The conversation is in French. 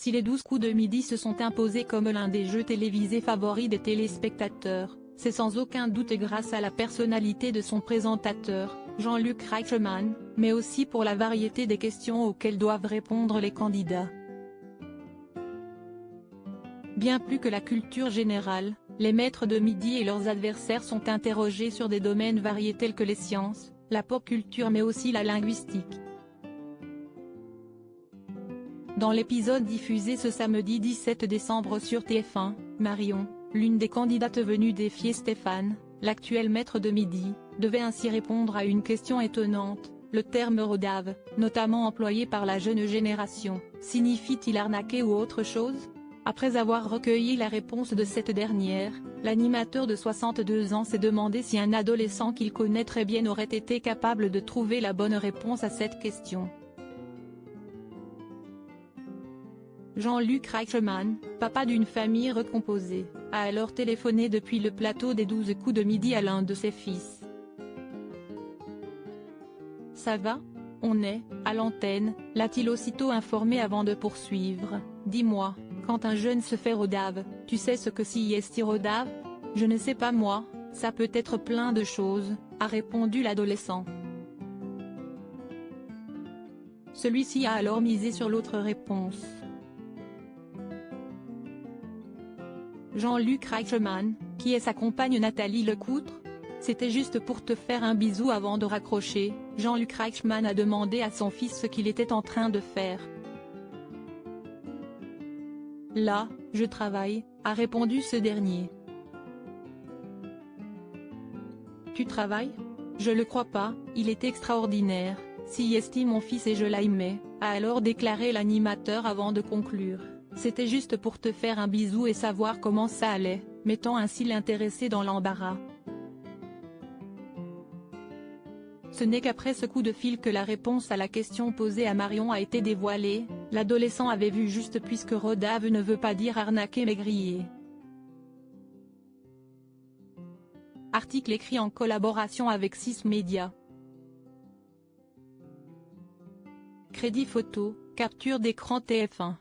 Si les 12 coups de midi se sont imposés comme l'un des jeux télévisés favoris des téléspectateurs, c'est sans aucun doute grâce à la personnalité de son présentateur, Jean-Luc Reichmann, mais aussi pour la variété des questions auxquelles doivent répondre les candidats. Bien plus que la culture générale, les maîtres de midi et leurs adversaires sont interrogés sur des domaines variés tels que les sciences, la pop culture mais aussi la linguistique. Dans l'épisode diffusé ce samedi 17 décembre sur TF1, Marion, l'une des candidates venues défier Stéphane, l'actuel maître de midi, devait ainsi répondre à une question étonnante. Le terme rodave, notamment employé par la jeune génération, signifie-t-il arnaquer ou autre chose? Après avoir recueilli la réponse de cette dernière, l'animateur de 62 ans s'est demandé si un adolescent qu'il connaît très bien aurait été capable de trouver la bonne réponse à cette question. Jean-Luc Reichmann, papa d'une famille recomposée, a alors téléphoné depuis le plateau des 12 coups de midi à l'un de ses fils. « Ça va? On est, à l'antenne », l'a-t-il aussitôt informé avant de poursuivre. « Dis-moi, quand un jeune se fait rodave, tu sais ce que c'est rodave? »« Je ne sais pas moi, ça peut être plein de choses », a répondu l'adolescent. Celui-ci a alors misé sur l'autre réponse. Jean-Luc Reichmann, qui est sa compagne Nathalie Lecoutre? C'était juste pour te faire un bisou avant de raccrocher, Jean-Luc Reichmann a demandé à son fils ce qu'il était en train de faire. Là, je travaille, a répondu ce dernier. Tu travailles? Je le crois pas, il est extraordinaire, si estime mon fils et je l'aimais, a alors déclaré l'animateur avant de conclure. C'était juste pour te faire un bisou et savoir comment ça allait, mettant ainsi l'intéressé dans l'embarras. Ce n'est qu'après ce coup de fil que la réponse à la question posée à Marion a été dévoilée, l'adolescent avait vu juste puisque rodave ne veut pas dire arnaquer mais griller. Article écrit en collaboration avec 6 médias. Crédit photo, capture d'écran TF1.